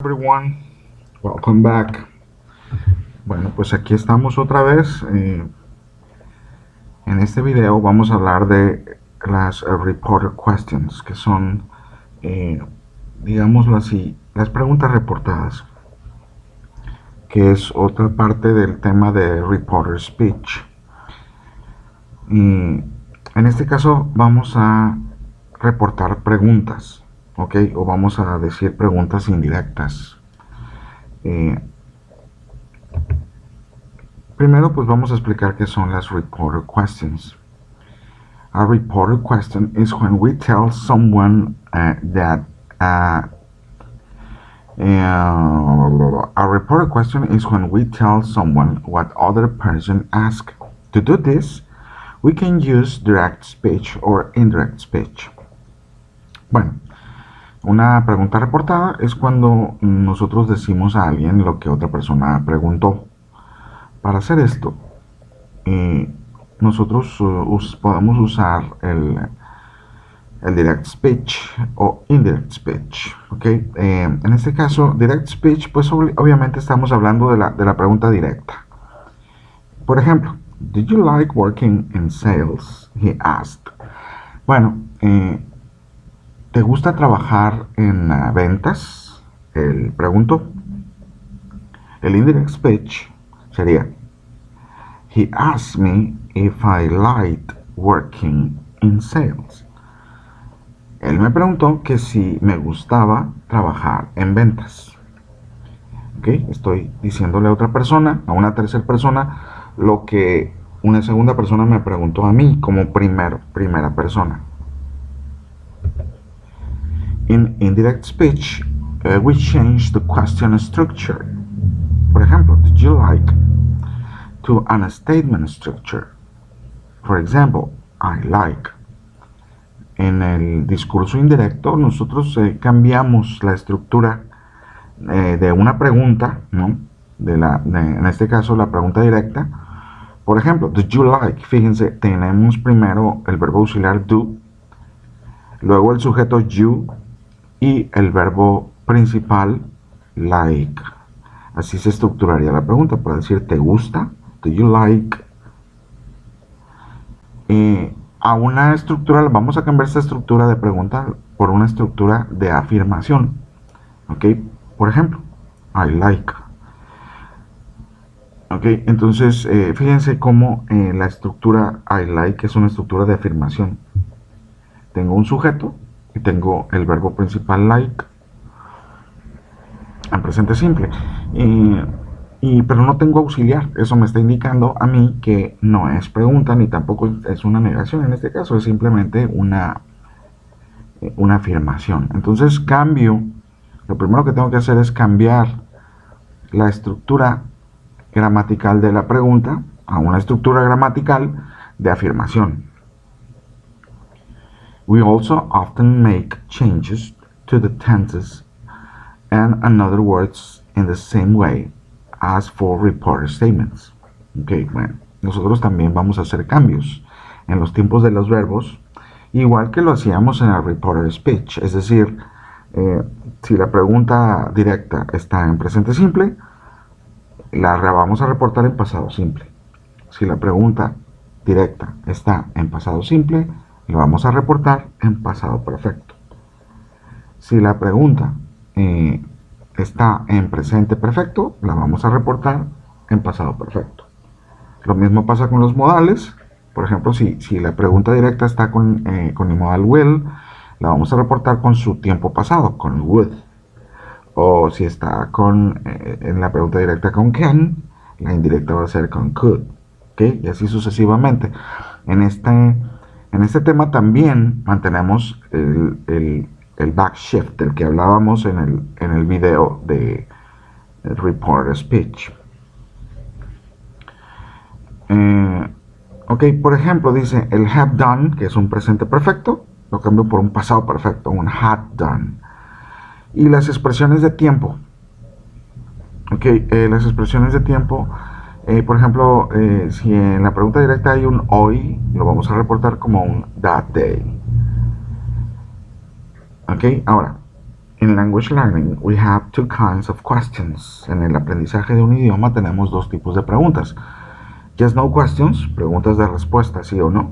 Everyone, welcome back. Bueno, pues aquí estamos otra vez. En este video vamos a hablar de las reporter questions, que son, digámoslo así, las preguntas reportadas, que es otra parte del tema de reporter speech. Y en este caso vamos a reportar preguntas, ¿ok? O vamos a decir preguntas indirectas. Primero, pues vamos a explicar qué son las reporter questions. A reporter question is when we tell someone that a reporter question is when we tell someone what other person asked. To do this, we can use direct speech or indirect speech. Bueno, una pregunta reportada es cuando nosotros decimos a alguien lo que otra persona preguntó. Para hacer esto, nosotros podemos usar el direct speech o indirect speech, ¿ok? En este caso, direct speech, pues obviamente estamos hablando de la pregunta directa. Por ejemplo, "Did you like working in sales?" He asked. Bueno, ¿te gusta trabajar en ventas? Él preguntó. El indirect speech sería: He asked me if I liked working in sales. Él me preguntó que si me gustaba trabajar en ventas. ¿Ok? Estoy diciéndole a otra persona, a una tercera persona, lo que una segunda persona me preguntó a mí como primera persona. In indirect speech, we change the question structure. Por ejemplo, did you like, to an statement structure. For example, I like. En el discurso indirecto nosotros cambiamos la estructura de una pregunta, ¿no? En este caso la pregunta directa. Por ejemplo, did you like? Fíjense, tenemos primero el verbo auxiliar do, luego el sujeto you y el verbo principal like. Así se estructuraría la pregunta para decir ¿te gusta? Do you like? A una estructura, vamos a cambiar esta estructura de pregunta por una estructura de afirmación. ¿Ok? Por ejemplo, I like. ¿Ok? Entonces, fíjense cómo la estructura I like es una estructura de afirmación. Tengo un sujeto y tengo el verbo principal like en presente simple. Pero no tengo auxiliar. Eso me está indicando a mí que no es pregunta ni tampoco es una negación. En este caso es simplemente una afirmación. Entonces cambio. Lo primero que tengo que hacer es cambiar la estructura gramatical de la pregunta a una estructura gramatical de afirmación. We also often make changes to the tenses and another words in the same way as for reporter statements. Ok, bueno, nosotros también vamos a hacer cambios en los tiempos de los verbos, igual que lo hacíamos en el reporter speech. Es decir, si la pregunta directa está en presente simple, la vamos a reportar en pasado simple. Si la pregunta directa está en pasado simple, la vamos a reportar en pasado perfecto. Si la pregunta está en presente perfecto, la vamos a reportar en pasado perfecto. Lo mismo pasa con los modales. Por ejemplo, si la pregunta directa está con el modal will, la vamos a reportar con su tiempo pasado, con would. O si está en la pregunta directa con can, la indirecta va a ser con could. ¿Okay? Y así sucesivamente. En este tema también mantenemos el backshift del que hablábamos en el video de reporter speech. Ok, por ejemplo, dice el have done, que es un presente perfecto, lo cambio por un pasado perfecto, un had done. Y las expresiones de tiempo. Ok, las expresiones de tiempo, por ejemplo, si en la pregunta directa hay un hoy, lo vamos a reportar como un that day. Ok, ahora, In language learning, we have two kinds of questions. En el aprendizaje de un idioma tenemos dos tipos de preguntas. Yes, no questions, preguntas de respuesta, sí o no.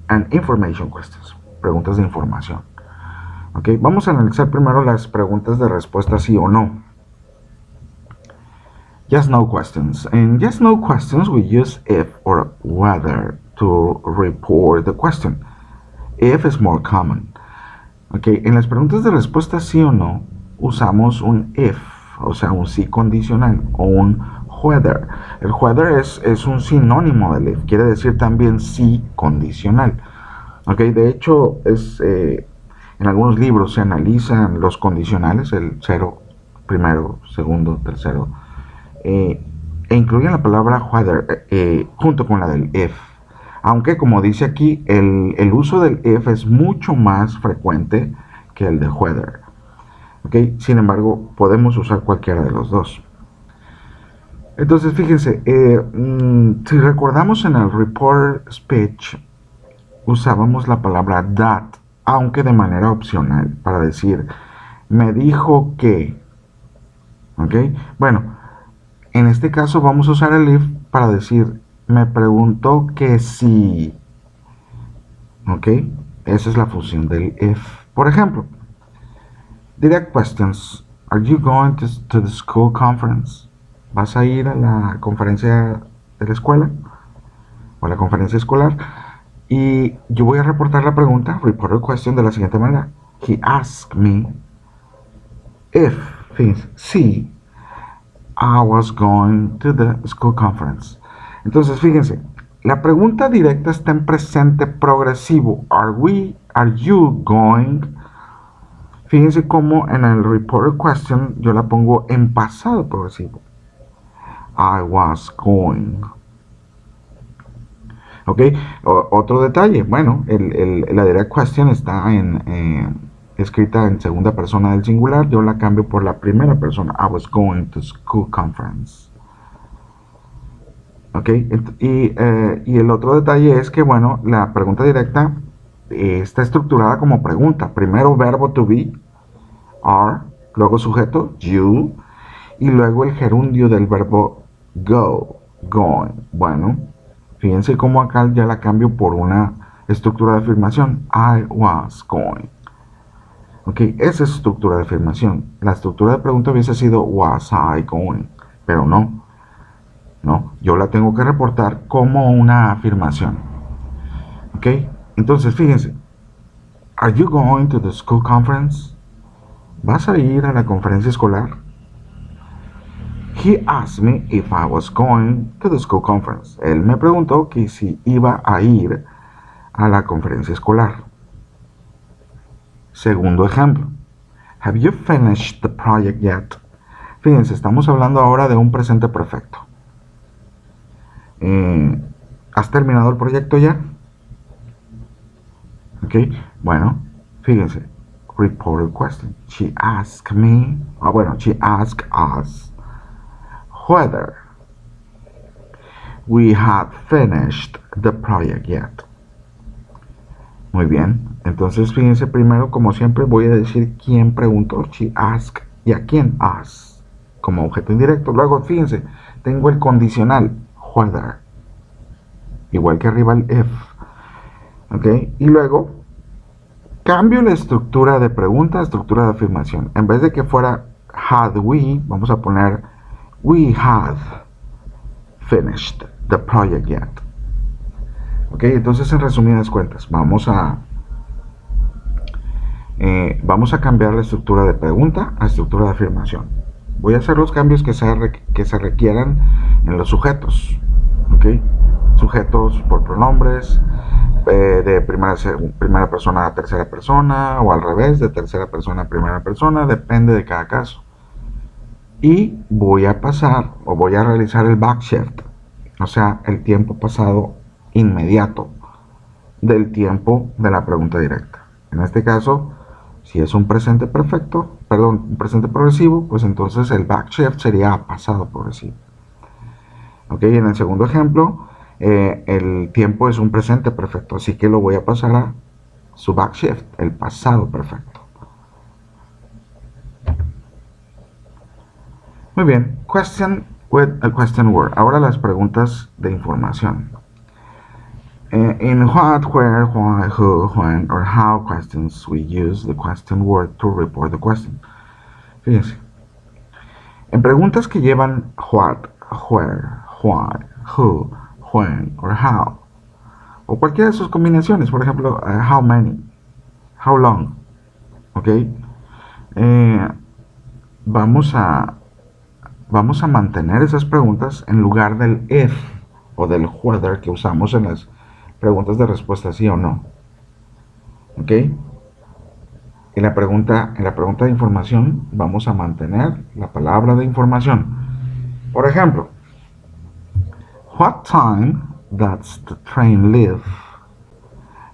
And information questions, preguntas de información. Ok, vamos a analizar primero las preguntas de respuesta sí o no. Yes, no questions. In yes, no questions, we use if or whether to report the question. If is more common. Ok, en las preguntas de respuesta sí o no, usamos un if, o sea, un sí condicional, o un whether. El whether es un sinónimo del if, quiere decir también sí condicional. Ok, de hecho, en algunos libros se analizan los condicionales, el cero, primero, segundo, tercero, e incluyen la palabra whether junto con la del if. Aunque, como dice aquí, el uso del if es mucho más frecuente que el de whether. ¿Okay? Sin embargo, podemos usar cualquiera de los dos. Entonces, fíjense, si recordamos en el report speech, usábamos la palabra that, aunque de manera opcional, para decir, me dijo que. ¿Ok? Bueno, en este caso vamos a usar el if para decir, me preguntó que si. ¿Ok? Esa es la función del if. Por ejemplo, direct questions. Are you going to the school conference? ¿Vas a ir a la conferencia de la escuela? O a la conferencia escolar. Y yo voy a reportar la pregunta, report a question, de la siguiente manera. He asked me if, si I was going to the school conference. Entonces, fíjense, la pregunta directa está en presente progresivo. Are you going? Fíjense cómo en el report a question yo la pongo en pasado progresivo. I was going. Ok, otro detalle, bueno, la direct question está escrita en segunda persona del singular, yo la cambio por la primera persona. I was going to school conference. Ok, y el otro detalle es que, bueno, la pregunta directa está estructurada como pregunta. Primero verbo to be, are, luego sujeto, you, y luego el gerundio del verbo go, going. Bueno, fíjense cómo acá ya la cambio por una estructura de afirmación. I was going. Ok, esa es estructura de afirmación. La estructura de pregunta hubiese sido was I going, pero no. No, yo la tengo que reportar como una afirmación. Ok, entonces fíjense. Are you going to the school conference? ¿Vas a ir a la conferencia escolar? He asked me if I was going to the school conference. Él me preguntó que si iba a ir a la conferencia escolar. Segundo ejemplo. Have you finished the project yet? Fíjense, estamos hablando ahora de un presente perfecto. ¿Has terminado el proyecto ya? Ok, bueno, fíjense. Reported question. She asked me, she asked us whether we had finished the project yet. Muy bien, entonces fíjense, primero, como siempre, voy a decir quién preguntó, she asked, y a quién us, como objeto indirecto. Luego, fíjense, tengo el condicional, whether, igual que arriba el if. Ok, y luego cambio la estructura de pregunta a estructura de afirmación. En vez de que fuera had we, vamos a poner we had finished the project yet. Ok, entonces en resumidas cuentas, vamos a cambiar la estructura de pregunta a estructura de afirmación. Voy a hacer los cambios que se requieran en los sujetos. Ok, sujetos por pronombres, de primera persona a tercera persona, o al revés, de tercera persona a primera persona, depende de cada caso. Y voy a realizar el backshift, o sea, el tiempo pasado inmediato del tiempo de la pregunta directa. En este caso, si es un presente perfecto, un presente progresivo, pues entonces el backshift sería pasado progresivo. Ok, en el segundo ejemplo, el tiempo es un presente perfecto, así que lo voy a pasar a su backshift, el pasado perfecto. Muy bien. Question with a question word. Ahora las preguntas de información. In what, where, why, who, when, or how questions, we use the question word to report the question. Fíjense. En preguntas que llevan what, where, why, who, when, or how, o cualquiera de sus combinaciones, por ejemplo, how many, how long, ¿ok? Vamos a mantener esas preguntas en lugar del if o del whether que usamos en las preguntas de respuesta sí o no, ¿ok? En la pregunta de información vamos a mantener la palabra de información. Por ejemplo, what time does the train leave?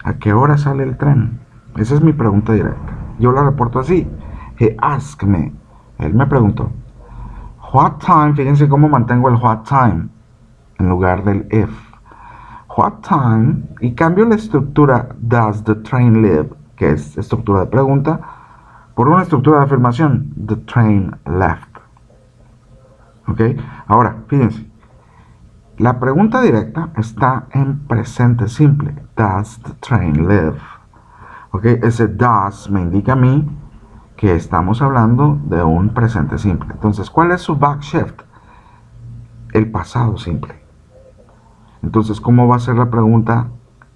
¿A qué hora sale el tren? Esa es mi pregunta directa. Yo la reporto así. He asked me. Él me preguntó. What time? Fíjense cómo mantengo el what time en lugar del if. What time? Y cambio la estructura does the train leave, que es estructura de pregunta, por una estructura de afirmación. The train left. ¿Ok? Ahora, fíjense. La pregunta directa está en presente simple. Does the train leave? ¿Ok? Ese does me indica a mí que estamos hablando de un presente simple. Entonces, ¿cuál es su back shift? El pasado simple. Entonces, ¿cómo va a ser la pregunta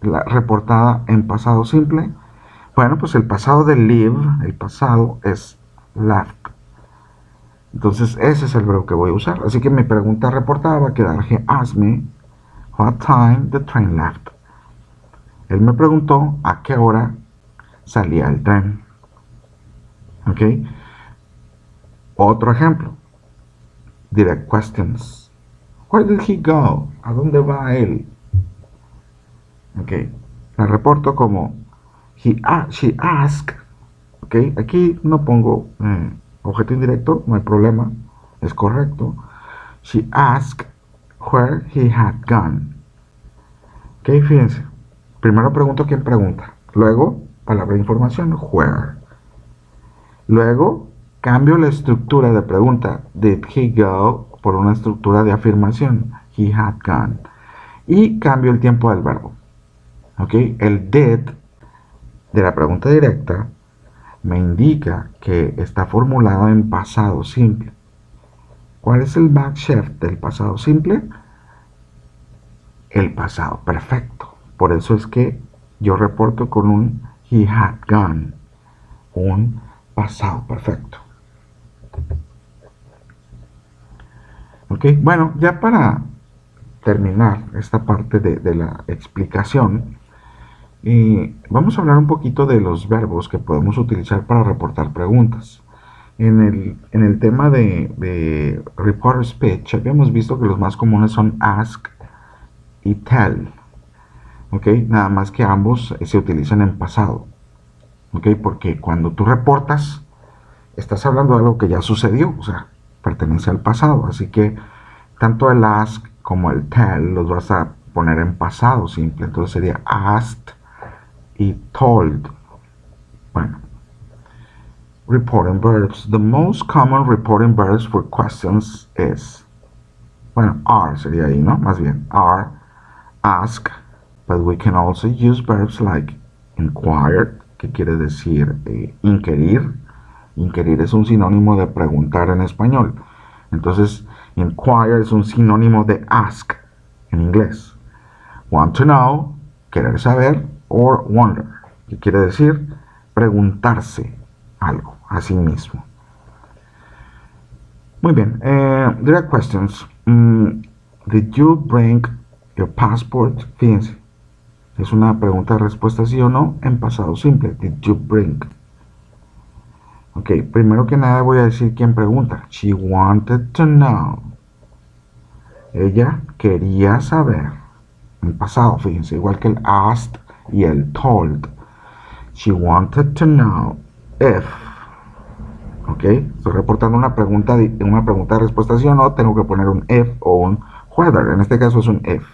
reportada en pasado simple? Bueno, pues el pasado de live, el pasado es left. Entonces, ese es el verbo que voy a usar. Así que mi pregunta reportada va a quedar: He asked me what time the train left. Él me preguntó a qué hora salía el tren. ¿Ok? Otro ejemplo. Direct questions. Where did he go? ¿A dónde va él? Ok. La reporto como she asked. Ok. Aquí no pongo objeto indirecto, no hay problema. Es correcto. She asked where he had gone. Ok, fíjense. Primero pregunto quién pregunta. Luego, palabra de información, where. Luego, cambio la estructura de pregunta did he go por una estructura de afirmación, he had gone. Y cambio el tiempo del verbo. ¿Ok? El did de la pregunta directa me indica que está formulado en pasado simple. ¿Cuál es el back shift del pasado simple? El pasado perfecto. Por eso es que yo reporto con un he had gone, un pasado perfecto. Ok, bueno, ya para terminar esta parte de la explicación, vamos a hablar un poquito de los verbos que podemos utilizar para reportar preguntas. En el tema de report speech habíamos visto que los más comunes son ask y tell. ¿Ok? Nada más que ambos se utilizan en pasado. ¿Ok? Porque cuando tú reportas, estás hablando de algo que ya sucedió, o sea, pertenece al pasado. Así que tanto el ask como el tell los vas a poner en pasado simple. Entonces sería asked y told. Bueno. Reporting verbs. The most common reporting verbs for questions is, bueno, are sería ahí, ¿no? Más bien, are, ask, but we can also use verbs like inquire, que quiere decir inquirir. Inquirir es un sinónimo de preguntar en español. Entonces, inquire es un sinónimo de ask en inglés. Want to know, querer saber, or wonder, que quiere decir preguntarse algo a sí mismo. Muy bien. Direct questions. Did you bring your passport? Fíjense. Es una pregunta de respuesta sí o no en pasado simple. Did you bring? Ok, primero que nada voy a decir quién pregunta. She wanted to know. Ella quería saber. En pasado, fíjense, igual que el asked y el told. She wanted to know if. Ok, estoy reportando una pregunta de respuesta sí o no, tengo que poner un if o un whether. En este caso es un if.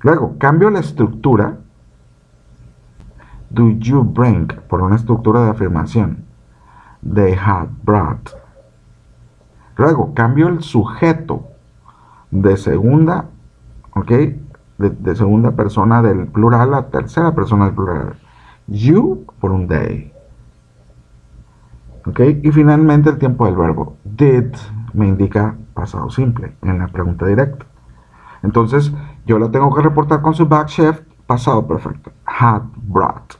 Luego, cambio la estructura do you bring por una estructura de afirmación. They had brought. Luego cambio el sujeto de segunda, ¿ok? De segunda persona del plural a tercera persona del plural. You por un they. ¿Ok? Y finalmente el tiempo del verbo. Did me indica pasado simple en la pregunta directa. Entonces yo la tengo que reportar con su back shift, pasado perfecto. Had brought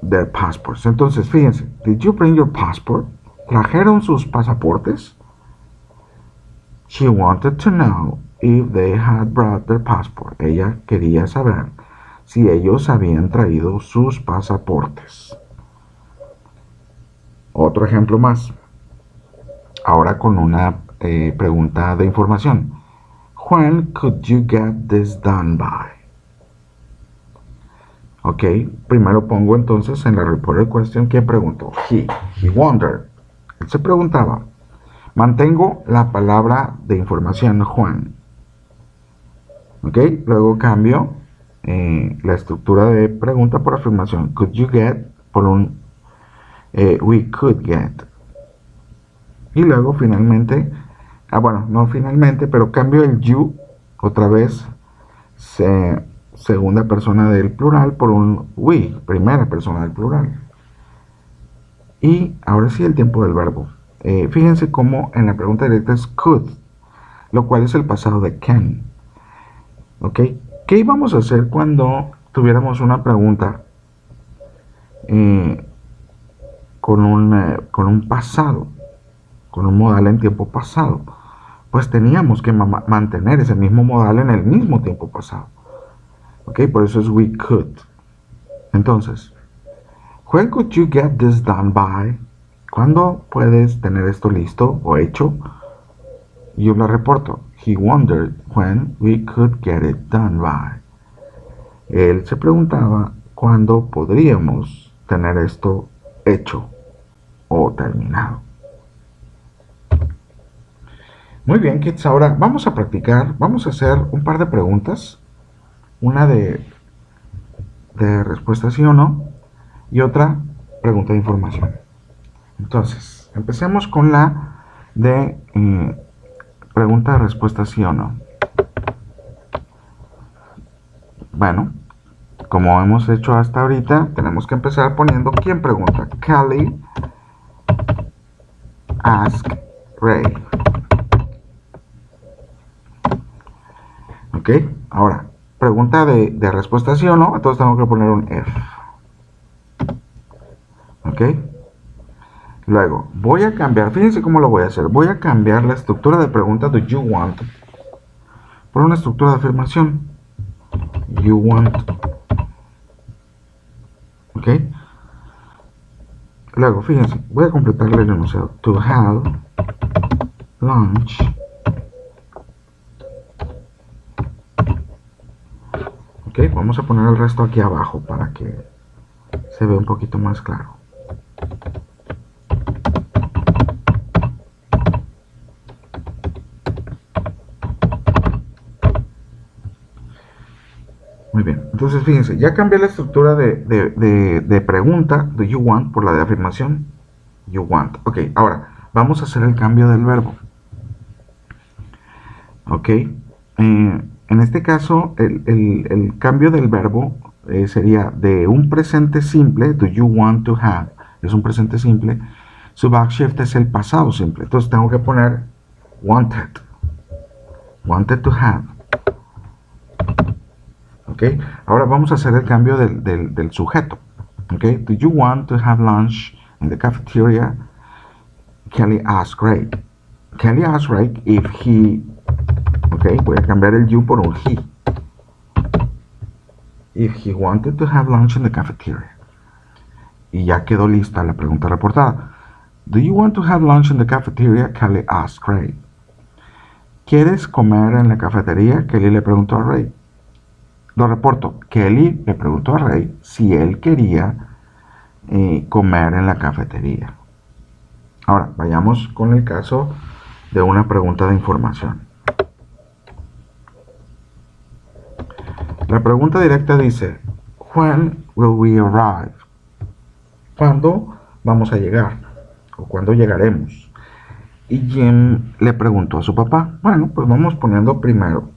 their passports. Entonces fíjense, did you bring your passport? ¿Trajeron sus pasaportes? She wanted to know if they had brought their passport. Ella quería saber si ellos habían traído sus pasaportes. Otro ejemplo más. Ahora con una pregunta de información. When could you get this done by? Ok, primero pongo entonces en la reported question que preguntó. He wondered. Él se preguntaba. Mantengo la palabra de información when. Ok, luego cambio la estructura de pregunta por afirmación. Could you get por un we could get. Y luego finalmente, bueno, no finalmente, pero cambio el you otra vez, segunda persona del plural por un we, primera persona del plural. Y ahora sí el tiempo del verbo. Fíjense cómo en la pregunta directa es could, lo cual es el pasado de can. ¿Ok? ¿Qué íbamos a hacer cuando tuviéramos una pregunta con un pasado, con un modal en tiempo pasado? Pues teníamos que mantener ese mismo modal en el mismo tiempo pasado. ¿Ok? Por eso es we could. Entonces, when could you get this done by? ¿Cuándo puedes tener esto listo o hecho? Yo la reporto. He wondered when we could get it done by. Él se preguntaba cuándo podríamos tener esto hecho o terminado. Muy bien, kids, ahora vamos a practicar, vamos a hacer un par de preguntas. Una de respuesta sí o no y otra pregunta de información. Entonces, empecemos con la de pregunta de respuesta sí o no. Bueno, como hemos hecho hasta ahorita, tenemos que empezar poniendo quién pregunta. Kelly ask Ray. Ok, ahora, pregunta de respuesta sí o no, entonces tengo que poner un if. Ok, luego voy a cambiar, fíjense cómo lo voy a hacer. Voy a cambiar la estructura de pregunta do you want por una estructura de afirmación. You want. Ok, luego fíjense, voy a completarle el enunciado. To have lunch ok, vamos a poner el resto aquí abajo para que se vea un poquito más claro. Muy bien, entonces fíjense, ya cambié la estructura de pregunta, do you want, por la de afirmación, you want. Ok, ahora vamos a hacer el cambio del verbo. Ok, en este caso el cambio del verbo sería de un presente simple, do you want to have, es un presente simple, su back shift es el pasado simple, entonces tengo que poner wanted, wanted to have. Ok, ahora vamos a hacer el cambio del sujeto. Ok, do you want to have lunch in the cafeteria? Kelly asked Ray. Kelly asked Ray if he. Ok, voy a cambiar el you por un he. If he wanted to have lunch in the cafeteria. Y ya quedó lista la pregunta reportada. Do you want to have lunch in the cafeteria? Kelly asked Ray. ¿Quieres comer en la cafetería? Kelly le preguntó a Ray. Lo reporto. Kelly le preguntó a Ray si él quería comer en la cafetería. Ahora, vayamos con el caso de una pregunta de información. La pregunta directa dice, when will we arrive? ¿Cuándo vamos a llegar? ¿O cuándo llegaremos? Y Jim le preguntó a su papá. Bueno, pues vamos poniendo primero.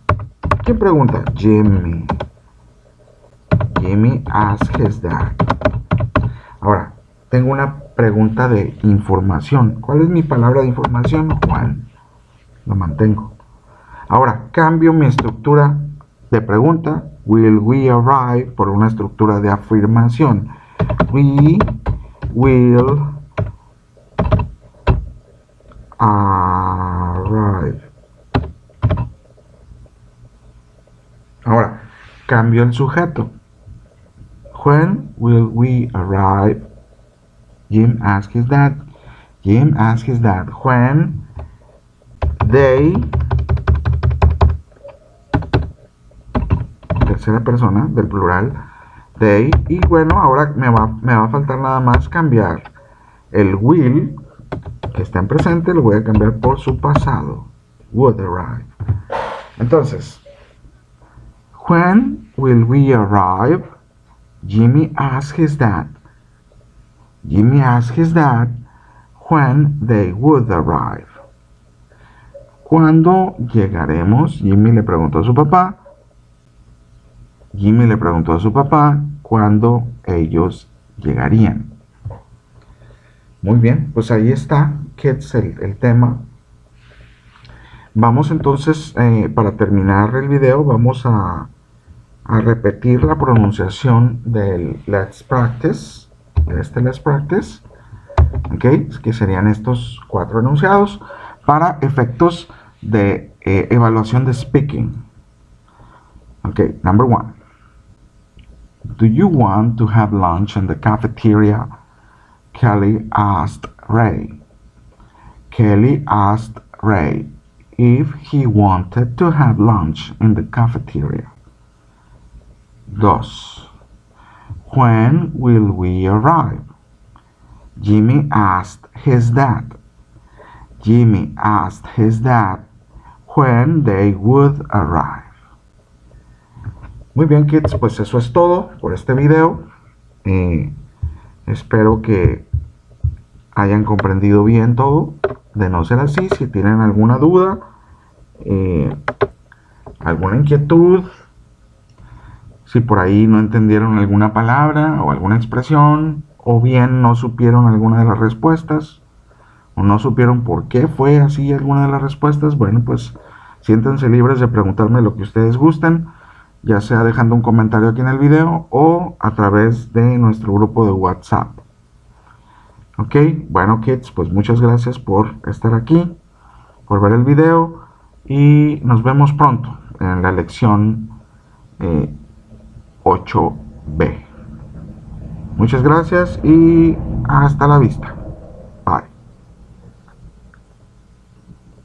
¿Quién pregunta? Jimmy. Jimmy asked his dad. Ahora, tengo una pregunta de información. ¿Cuál es mi palabra de información? Juan. Lo mantengo. Ahora, cambio mi estructura de pregunta. Will we arrive? Por una estructura de afirmación. We will arrive. Ahora, cambio el sujeto. When will we arrive? Jim asked his dad. Jim asked his dad. When they, tercera persona del plural, they, y bueno, ahora me va a faltar nada más cambiar el will, que está en presente, lo voy a cambiar por su pasado. Would arrive. Entonces, when will we arrive? Jimmy asked his dad. Jimmy asked his dad when they would arrive. ¿Cuándo llegaremos? Jimmy le preguntó a su papá. Jimmy le preguntó a su papá cuándo ellos llegarían. Muy bien, pues ahí está, kids, el tema. Vamos entonces, para terminar el video, vamos a repetir la pronunciación del Let's Practice, de este Let's Practice, ¿ok? Que serían estos 4 enunciados para efectos de evaluación de speaking. Ok, number 1. Do you want to have lunch in the cafeteria? Kelly asked Ray. Kelly asked Ray if he wanted to have lunch in the cafeteria. 2. When will we arrive? Jimmy asked his dad. Jimmy asked his dad when they would arrive. Muy bien, kids, pues eso es todo por este video. Espero que hayan comprendido bien todo. De no ser así, si tienen alguna duda, alguna inquietud, si por ahí no entendieron alguna palabra o alguna expresión, o bien no supieron alguna de las respuestas, o no supieron por qué fue así alguna de las respuestas, bueno, pues siéntense libres de preguntarme lo que ustedes gusten, ya sea dejando un comentario aquí en el video o a través de nuestro grupo de WhatsApp. Ok, bueno, kids, pues muchas gracias por estar aquí, por ver el video, y nos vemos pronto en la lección 8B. Muchas gracias y hasta la vista.